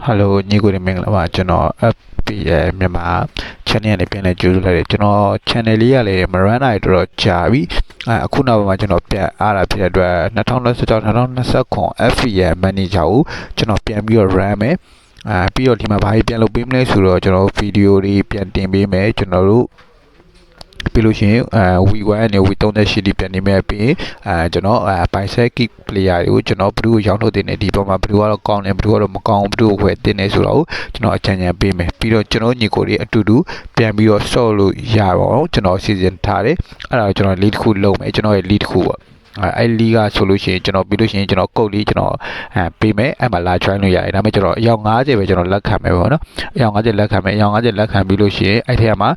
Hello ညီကိုတွေမင်္ဂလာပါကျွန်တော် FPL မြန်မာ channel နဲ့ပြန်လည်ကြိုဆိုလိုက်တယ်ကျွန်တော် channel လေးကလည်းမ run နိုင်တော်တော်ကြာပြီအခုနောက်ပိုင်းမှာကျွန်တော်ပြန်အားလာဖြစ်တဲ့အတွက်2026-2029 FPL manager ကိုကျွန်တော်ပြန်ပြီးတော့ run မယ်ပြီးတော့ဒီမှာဘာကြီးပြန်လုပ်ပေးမလဲဆိုတော့ကျွန်တော်ဗီဒီယိုတွေပြန်တင်ပေးမယ်ကျွန်တော်တို့ပြီးလို့ရှိရင်week 1နဲ့ week 3နဲ့ရှိပြီးပြန်နေမယ်ပြီးကျွန်တော်bicycle kick player တွေကိုကျွန်တော်ဘယ်သူကိုရောင်းထုတ်တင်နေဒီပေါ်မှာဘယ်သူကတော့ကောင်းတယ်ဘယ်သူကတော့မကောင်းဘူးဘယ်သူကိုခွဲတင်နေဆိုတော့ကျွန်တော်အကြံဉာဏ်ပေးမယ်ပြီးတော့ကျွန်တော်ညီကိုတွေအတူတူပြန်ပြီးတော့ ဆော့လို့ရပါအောင်ကျွန်တော်စီစဉ်ထားတယ်အဲ့ဒါကိုကျွန်တော် lead တစ်ခုလုပ်မယ်ကျွန်တော်ရဲ့ lead တစ်ခုပေါ့အဲ့လီကဆိုလို့ရှိရင်ကျွန်တော်ပြီးလို့ရှိရင်ကျွန်တော်ကုတ်လေးကျွန်တော်ပေးမယ်အဲ့မှာလာ join လို့ရတယ်ဒါပေမဲ့ကျွန်တော်အယောက်50ပဲကျွန်တော်လက်ခံမယ်ပေါ့နော်အယောက်50လက်ခံမယ်အယောက်50လက်ခံပြီးလို့ရှိရင်အဲ့ထဲမှာ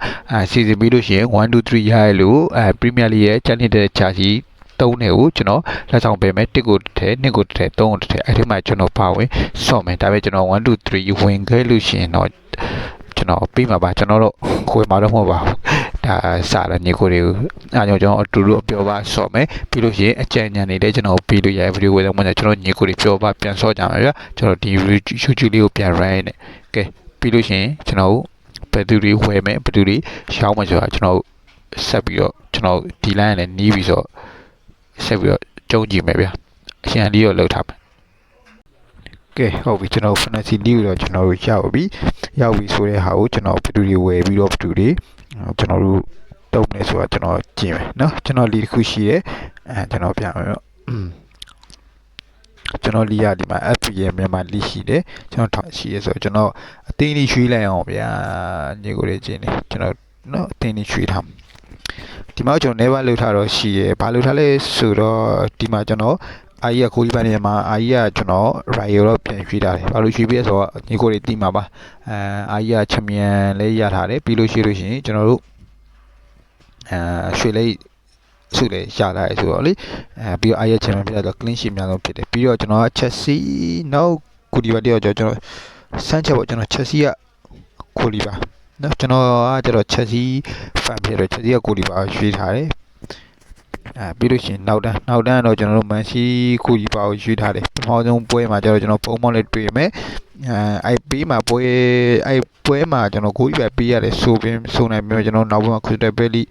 စီစဉ်ပြီးလို့ရှိရင်1 2 3ရရလို့Premier League ရဲ့ချန်နေတဲ့ charge 3နဲ့ကိုကျွန်တော်လက်ဆောင်ပေးမယ်1ကိုတစ်ထည့်2ကိုတစ်ထည့်3ကိုတစ်ထည့်အဲ့ဒီမှာကျွန်တော်ပါဝင်ဆော့မယ်ဒါပေမဲ့ကျွန်တော်1 2 3ဝင်ခဲ့လို့ရှိရင်တော့ကျွန်တော်ပြီးမှာပါကျွန်တော်တို့ခွေမှာတော့မဟုတ်ပါဘူးဒါစာရညီကိုတွေကိုအားကြောင့်ကျွန်တော်အတူတူပြောပါဆော့မယ်ပြီးလို့ရှိရင်အကြံဉာဏ်တွေလည်းကျွန်တော်ပြီးလို့ရဗီဒီယိုဝေတော့မှကျွန်တော်ညီကိုတွေပြောပါပြန်ဆော့ကြမှာဗျာကျွန်တော်ဒီ YouTube လေးကိုပြန် run နေကဲပြီးလို့ရှိရင်ကျွန်တော်ဘယ်သူတွေဝယ်မယ်ဘယ်သူတွေရှောင်းမယ်ဆိုတာကျွန်တော်ဆက်ပြီးတော့ကျွန်တော်ဒီ line နဲ့နီးပြီးဆိုဆက်ပြီးတော့ကြုံကြည့်မယ်ဗျာအရှင်လေးကိုလှုပ်ထားမယ်ကဲဟုတ်ပြီကျွန်တော် fantasy league တော့ကျွန်တော်တို့ရောက်ပြီဆိုတဲ့ဟာကိုကျွန်တော်ဘယ်သူတွေဝယ်ပြီးတော့ဘယ်သူတွေကျွန်တော်တို့တုံးနေဆိုတာကျွန်တော်ကြည့်မယ်နော်ကျွန်တော် league တစ်ခုရှိတယ်ကျွန်တော်ပြမယ်တော့ကျွန်တော် league ဒီမှာ FPL မြန်မာ league ရှိတယ်ကျွန်တော်ရှိရဆိုတော့ကျွန်တော်အသိလေးရွှေ့လိုက်အောင်ဗျာညီကိုလေးချင်းနေကျွန်တော်နော်အသိလေးရွှေ့ထားဒီမှာကျွန်တော် never လောက်ထားတော့ရှိရဘာလောက်ထားလဲဆိုတော့ဒီမှာကျွန်တော်အာကြီးကကိုကြီးပိုင်းနေမှာအာကြီးကကျွန်တော် Rayo တော့ပြန်ရွှေ့ထားတယ်ဘာလို့ရွှေ့ပြဆိုတော့ညီကိုတွေတီးမှာပါအာကြီးကချန်ပီယံလေးရထားတယ်ပြီးလို့ရှိလို့ရှိရင်ကျွန်တော်တို့ရွှေလေးစုလေရလာတယ်ဆိုတော့လေပြီးတော့အာကြီးချန်ပီယံဖြစ်တော့ clean sheet များဆုံးဖြစ်တယ်ပြီးတော့ကျွန်တော် Chelsea နောက်ကိုဒီပါတယောက်ကျွန်တော်ဆန်းချက်ပေါ့ကျွန်တော် Chelsea ကကိုလီပါနော်ကျွန်တော်ကကျတော့ Chelsea fan ဖြစ်တော့ Chelsea ကကိုလီပါရွှေ့ထားတယ်ပြီးလို့ရှိရင်နောက်တန်းတော့ကျွန်တော်တို့မန်စီကိုကြီးပါကိုရွှေ့ထားတယ်ပထမဆုံးပွဲမှာကျတော့ကျွန်တော်ပုံမောက်လေးတွေ့မယ်အဲ့ပေးမှာပွဲမှာကျွန်တော်ကိုကြီးပဲပေးရတယ်ဆိုနိုင်ပြီးတော့ကျွန်တော်နောက်ပိုင်းမှာခရစ်စတယ်ဘယ်လီ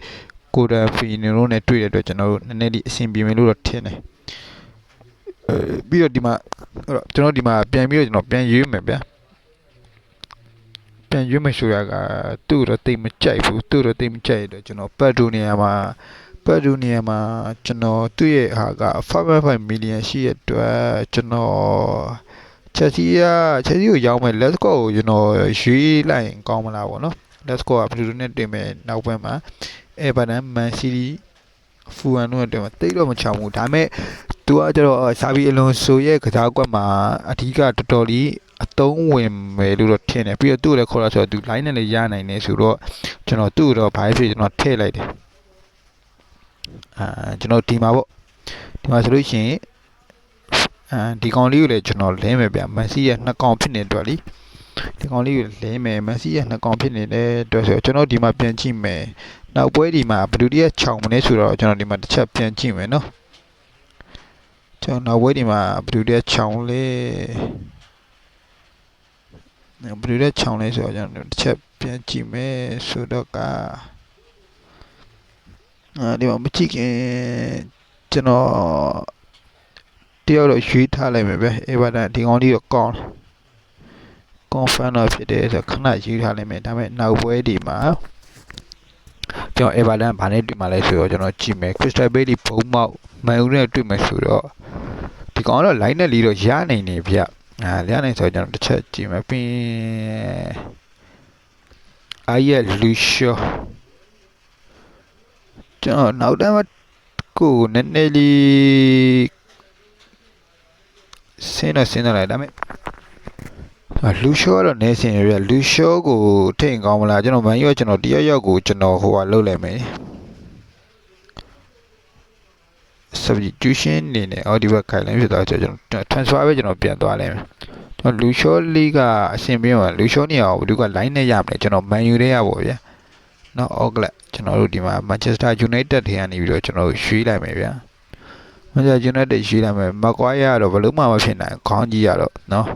ကိုဒန်ဖီနီတို့နဲ့တွေ့တဲ့အတွက်ကျွန်တော်တို့နည်းနည်းလေးအဆင်ပြေမယ်လို့တော့ထင်တယ်ပြီးတော့ဒီမှာကျွန်တော်ဒီမှာပြန်ပြီးတော့ကျွန်တော်ပြန်ရွေးမယ်ဗျာပြန်ရွေးမယ်ဆိုရကသူ့တော့တိတ်မကြိုက်ဘူးသူ့တော့တိတ်မကြိုက်တော့ကျွန်တော်ပတ်ဒူနေရာမှာကျွန်တော်သူ့ရဲ့ဟာက5.5 million ရှိရအတွက်ကျွန်တော်ချက်စီကိုရောင်းမယ် let's go ကိုကျွန်တော်ရွေးလိုက်ရင်ကောင်းမလားပေါ့နော် let's go ကဘယ်လိုနဲ့တင်မယ်နောက်ပိုင်းမှာEverton Man City Fulham တို့တင်မှာတိတ်တော့မချောင်ဘူးဒါပေမဲ့သူကကျတော့စာပြီးအလွန်ဆိုရဲ့ကစားကွက်မှာအဓိကတော်တော်လေးအသုံးဝင်မယ်လို့တော့ထင်တယ်ပြီးတော့သူ့လည်းခေါ်လာဆိုတော့သူ line နဲ့လည်းရနိုင်နေဆိုတော့ကျွန်တော်သူ့တော့ဘာဖြစ်ကျွန်တော်ထည့်လိုက်တယ်ကျွန်တော်ဒီမှာပေါ့ဒီမှာဆိုလို့ရှိရင်ဒီကောင်လေးကိုလည်းကျွန်တော်လင်းမယ်ဗျမန်စီရဲ့နှစ်ကောင်ဖြစ်နေတဲ့အတွက်လीဒီကောင်လေးကိုလင်းမယ်မန်စီရဲ့နှစ်ကောင်ဖြစ်နေတဲ့အတွက်ဆိုတော့ကျွန်တော်ဒီမှာပြန်ကြည့်မယ်နောက်ပွဲဒီမှာဘယ်သူတည်းချောင်မလဲဆိုတော့ကျွန်တော်ဒီမှာတစ်ချက်ပြန်ကြည့်မယ်နော်ကျွန်တော်နောက်ပွဲဒီမှာဘယ်သူတည်းချောင်လဲဘယ်သူတည်းချောင်လဲဆိုတော့ကျွန်တော်တစ်ချက်ပြန်ကြည့်မယ်ဆိုတော့ကဒီမှာမကြည့်ခင်ကျွန်တော်တယောက်တော့ရွေးထားလိုက်မယ်ဗျအေဗာတန်ဒီကောင်လေးတော့ကောင်းတယ် confirm တော့ဖြစ်တယ်ဆိုခဏရွေးထားလိုက်မယ်ဒါပေမဲ့နောက်ပွဲဒီမှာကျွန်တော်အေဗာတန်ဘာနဲ့တွေ့မှလဲဆိုတော့ကျွန်တော်ကြည့်မယ်ခရစ်စတယ်ဘေးလီဘုံမောက်မန်ယူနဲ့တွေ့မယ်ဆိုတော့ဒီကောင်တော့ line နဲ့လီတော့ရနိုင်နေဗျရနိုင်ဆိုတော့ကျွန်တော်တစ်ချက်ကြည့်မယ်ပြီးအာရဲ့လူရှိုကျွန်တော်နောက်တန်းကိုနည်းနည်းလေးစင်းလိုက်ဒါပေမဲ့လူရှိုးကတော့နေစင်ရလူရှိုးကိုထိန်ကောင်းမလားကျွန်တော်မန်ယူကကျွန်တော်တယောက်ကိုကျွန်တော်ဟိုကလှုပ်လိုက်မယ် substitution နေနဲ့အော်ဒီဘက်ခိုင်လိုင်းဖြစ်သွားကျွန်တော် transfer ပဲကျွန်တော်ပြန်သွားလိုက်မယ်ကျွန်တော်လူရှိုးလီကအဆင်ပြေမှာလူရှိုးနေအောင်ဘယ်သူက line နဲ့ရမလဲကျွန်တော်မန်ယူထဲရပါဗျာနော်အောက်ကလကျွန်တော်တို့ဒီမှာ Manchester United ထဲကနေပြီးတော့ကျွန်တော်ရွှေ့လိုက်မယ်ဗျာ Manchester United ရွှေ့လိုက်မယ်မကွာရတော့ဘယ်လို့မှမဖြစ်နိုင်ခေါင်းကြီးရတော့နော်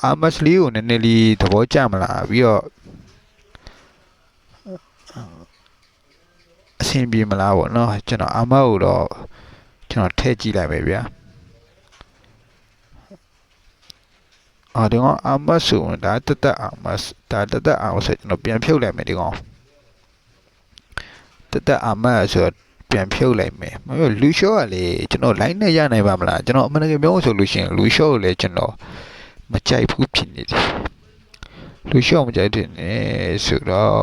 အာမတ်လေးကိုနည်းနည်းလေးသဘောကျမလားပြီးတော့အဆင်ပြေမလားပေါ့နော်ကျွန်တော်အာမတ်ကိုတော့ကျွန်တော်ထည့်ကြည့်လိုက်မယ်ဗျာဒီကောင်အာမတ်ဆိုဒါတအာမတ်ဒါတအာမတ်ဆိုကျွန်တော်ပြန်ဖြုတ်လိုက်မယ်ဒီကောင်တအာမတ်ဆိုပြန်ဖြုတ်လိုက်မယ်မဟုတ်လူရှော့ကလေကျွန်တော် line နဲ့ရနိုင်ပါမလားကျွန်တော်အမှန်တကယ်ပြောဆိုလို့ရှိရင်လူရှော့ကိုလေကျွန်တော်မကြိုက်ဘူးဖြစ်နေတယ်လူရှော့မကြိုက်တဲ့နေဆိုတော့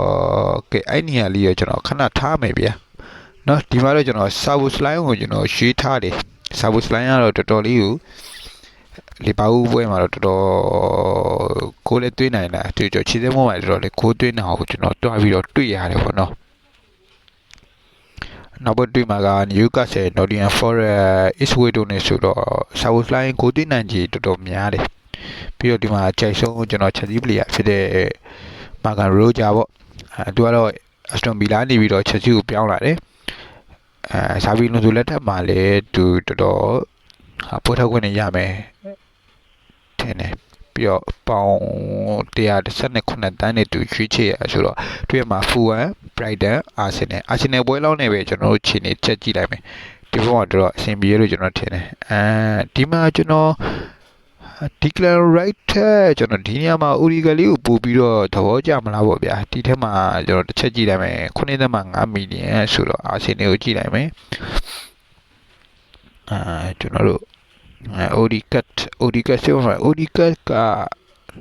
ကဲအဲ့နေရာလေးကိုကျွန်တော်ခဏထားမယ်ဗျာနော်ဒီမှာတော့ကျွန်တော် service line ကိုကျွန်တော်ရွှေ့ထားတယ် service line ကတော့တော်တော်လေးကိုလီပါဦးပွဲမှာတော့တော်တော်ကိုလည်းတွေးနိုင်တာတွေ့ကြခြေစဲမောမှာတော်တော်လေးကိုတွေးနေအောင်ကျွန်တော်တွားပြီးတော့တွေ့ရတယ်ပေါ့နော်နောက်ဘက်တွေ့မှာက Newcastle Nottingham Forest Ipswich တို့နဲ့ဆိုတော့ South Line ကိုသိနိုင်ကြီးတော်တော်များတယ်ပြီးတော့ဒီမှာကြိုက်ဆုံးကျွန်တော် Chelsea player ဖြစ်တဲ့ Morgan Roger ပေါ့သူကတော့ Aston Villa နေပြီးတော့ Chelsea ကိုပြောင်းလာတယ်ဇာဗီလွန်ဆိုလက်ထက်မှာလည်းသူတော်တော်ပို့ထုတ်ခွင့်ရမယ်ထင်တယ်ပြီးတော့ပေါင်119တန်းနဲ့သူရွှေ့ချရဆိုတော့တွေ့မှာ Fulham Brighton Arsenal ပွဲလောက်နေပဲကျွန်တော်တို့ခြေနေချက်ကြည့်လိုက်မယ်ဒီဘက်ကတော့အဆင်ပြေလို့ကျွန်တော်ထင်တယ်ဒီမှာကျွန်တော် Declan Rice ကျွန်တော်ဒီနေရာမှာ Urigal လေးကိုပို့ပြီးတော့သဘောကျမလားပေါ့ဗျာဒီထက်မှာကျွန်တော်တစ်ချက်ကြည့်လိုက်မယ်9.5 မီလီယံဆိုတော့ Arsenal ကိုကြည့်လိုက်မယ်ကျွန်တော်တို့Odegaard ဆိုတော့ Odegaard က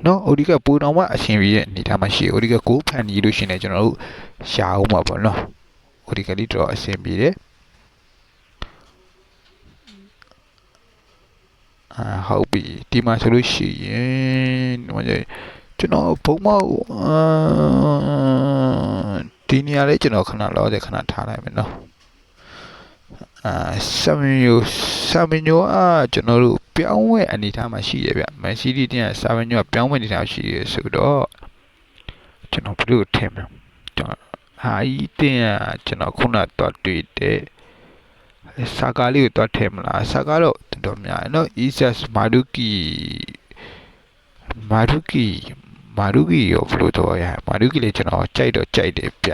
နော် Odegaard ပိုတော့မှအရှင်ပြည့်ရဲ့အနေထားမှာရှိ Odegaard ကိုဖန်တီးလို့ရှိနေကျွန်တော်တို့ရှာအောင်ပါပေါ့နော် Odegaard လေးတော့အရှင်ပြည့်တယ်ဟုတ်ပြီဒီမှာဆိုလို့ရှိရင်ဒီမှာကျွန်တော်ဘုံမောက်ဒီနေရာလေးကျွန်တော်ခဏလောက်ခဏထားလိုက်မယ်နော်ဆာမီညိုကျွန်တော်တို့ပြောင်းဝဲအနေထားမှာရှိရဗျမန်စီးတီးတင်ဆာမီညိုကပြောင်းဝဲအနေထားရှိရဆိုတော့ကျွန်တော်ဘယ်လိုထင်မလဲကျွန်တော်ဟာဤတင်ကျွန်တော်ခုနတော့တွေ့တယ်စာကားလေးကိုတော့ထည့်မလားစာကားတော့တော်တော်များနော် Isas Maruki ရောဘလို့တော့ရ Maruki လေးကျွန်တော်ကြိုက်တယ်ဗျ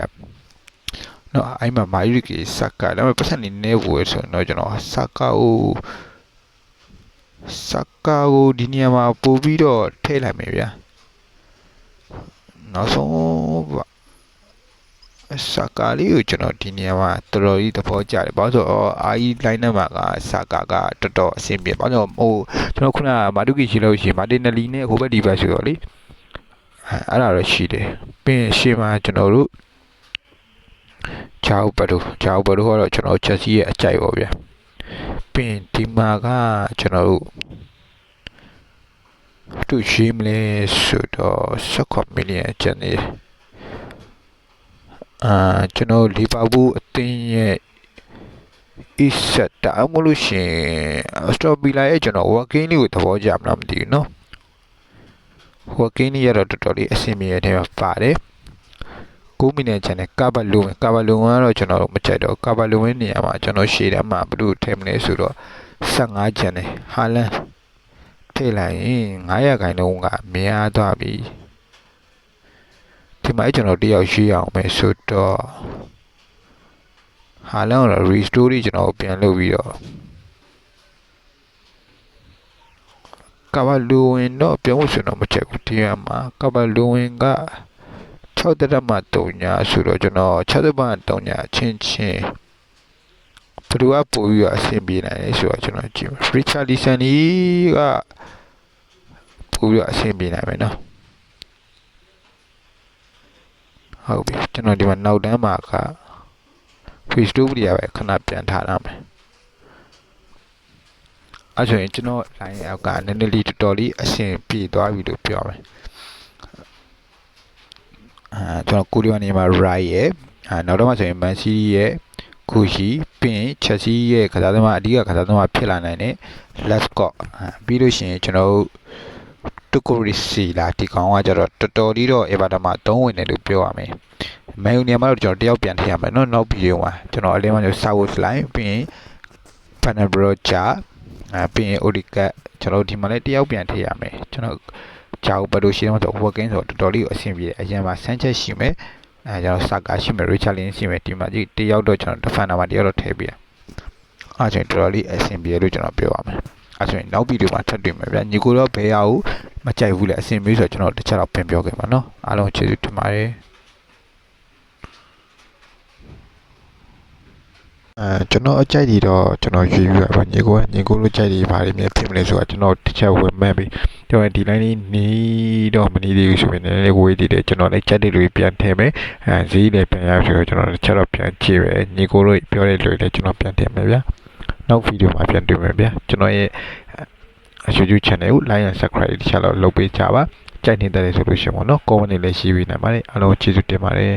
နော်အဲ့မှာ Maruki စာကားဒါပေမဲ့ပတ်စံနေဝယ်ဆိုတော့ကျွန်တော်စာကားကိုဒီနေရာမှာပို့ပြီးတော့ထည့်လိုက်မယ်ဗျာနောက်ဆုံးစာကားလေးကိုကျွန်တော်ဒီနေရာမှာတော်တော်ကြီးသဘောကျတယ်ဘာလို့ဆိုတော့အာအီ line နံပါတ်ကစာကားကတော်တော်အဆင်ပြေဘာလို့ဟိုကျွန်တော်ခုနမာဒုကီရှိလို့ရှိရင်မာတင်နယ်လီနဲ့ဟိုဘက်ဒီဘက်ဆိုတော့လေအဲ့ဒါတော့ရှိတယ်ပြီးရင်ရှေ့မှာကျွန်တော်တို့ဂျာအိုဘတ်တို့ကတော့ကျွန်တော်ချက်စီရဲ့အကြိုက်ပါဗျာပြီးရင်ဒီမှာကကျွန်တော်တို့သူရှိမလဲဆိုတော့16 မီလီယံကျန်နေကျွန်တော်လီဗာပူးအသင်းရဲ့ Isak တာမလို့ရှင်အစတော်ဗီလာရဲ့ကျွန်တော် working လေးကိုသဘောကျမလားမသိဘူးเนาะ working လေးရတော့တော်တော်လေးအဆင်ပြေတဲ့မှာပါတယ်9 မိနစ်ချန်တဲ့ကာဘာလိုဝင်ကတော့ကျွန်တော်မကြိုက်တော့ကာဘာလိုဝင်နေရာမှာကျွန်တော်ရှေ့တန်းမှာဘယ်လိုထည့်မလဲဆိုတော့15ချန်တဲ့ဟာလန်ထည့်လိုက်ရင်900ခိုင်နှုန်းကများသွားပြီဒီမှာကျွန်တော်တယောက်ရှိအောင်မယ်ဆိုတော့ဟာလန်တော့ restore ကျွန်တော်ပြန်လုပ်ပြီးတော့ကာဘာလိုဝင်တော့ပြောင်းဆိုတော့မချက်ဘူးဒီမှာကာဘာလိုဝင်က6.3ညာဆိုတော့ကျွန်တော်6.3ညာချင်းဘယ်သူကပို့ပြီးတော့အဆင်ပြေနိုင်လဲဆိုတော့ကျွန်တော်ကြည့် Richarlison ကပို့ပြီးတော့အဆင်ပြေနိုင်မယ်နော်ဟုတ်ပြီကျွန်တော်ဒီမှာနောက်တန်းမှာက Facebook တွေပဲခဏပြန်ထားရမယ်အဲ့ဆိုရင်ကျွန်တော် line အောက်ကနည်းနည်းလေးတော်တော်လေးအဆင်ပြေသွားပြီလို့ပြောမယ်ကျွန်တော်ကိုရီးယားနေမှာ Rai ရဲ့နောက်တော့မှဆိုရင် Man City ရဲ့ကူရှီပင် Chelsea ရဲ့ကစားသမားအဓိကကစားသမားဖြစ်လာနိုင်တဲ့ Lescott ပြီးလို့ရှိရင်ကျွန်တော်တူကိုရီစီလာဒီကောင်ကကျတော့တော်တော်လေးတော့ Everton မှာ3ဝင်တယ်လို့ပြောရမယ်မန်ယူနေရာမှာတော့ကျွန်တော်တယောက်ပြန်ထည့်ရမယ်နော်နောက်ဗီဒီယိုမှာကျွန်တော်အလင်းမှာကျွန်တော် South Line ပြီးရင် Panabrocha ပြီးရင် Odegaard ကျွန်တော်ဒီမှာလည်းတယောက်ပြန်ထည့်ရမယ်ကျွန်တော် ကြာဘူးဘယ်လိုရှိလဲဆိုတော့ working ဆိုတော့တော်တော်လေးကိုအဆင်ပြေတယ်အရင်မှာဆန်းချက်ရှိမယ်ကျွန်တော်စကားရှိမယ် Richarlison ရှိမယ်ဒီမှာကြီးတယောက်တော့ကျွန်တော် defender မှာတယောက်တော့ထည့်ပေးရအဲ့ကျွန်တော်တော်တော်လေးအဆင်ပြေလို့ကျွန်တော်ပြောရမယ်အဲ့ဆိုရင်နောက်ဗီဒီယိုမှာထပ်တွေ့မယ်ဗျညီကိုတော့ဘယ်ရအောင်မကြိုက်ဘူးလေအဆင်ပြေဆိုတော့ကျွန်တော်တစ်ချက်တော့ပြင်ပြောခဲ့ပါနော်အားလုံးကျေးဇူးတင်ပါတယ်ကျွန်တော်အကြိုက်ဒီတော့ကျွန်တော်ရွေးပြီးပါညီကိုလိုကြိုက်ဒီဘာတွေမြင်ဖြစ်မလဲဆိုတာကျွန်တော်တစ်ချက်ဝင်မှန်းပြီးကျွန်တော်ဒီ line လေးနေတော့မနေသေးဘူးဆိုရင်လည်းဝေးသေးတယ်ကျွန်တော်လည်းကြက်တွေတွေပြန်ထည့်မယ်ဈေးလည်းပြန်ရဆိုတော့ကျွန်တော်တစ်ချက်တော့ပြန်ကြည့်ပဲညီကိုလိုပြောတဲ့လူတွေလည်းကျွန်တော်ပြန်ထည့်မယ်ဗျာနောက်ဗီဒီယိုမှာပြန်တွေ့မယ်ဗျာကျွန်တော်ရဲ့YouTube channel ကို like and subscribe တစ်ချက်တော့လုပ်ပေးကြပါကြိုက်နေတယ်ဆိုလို့ရှိရင်ပေါ့နော် comment လေးလည်းရှိပေးနိုင်ပါတယ်အားလုံးကျေးဇူးတင်ပါတယ်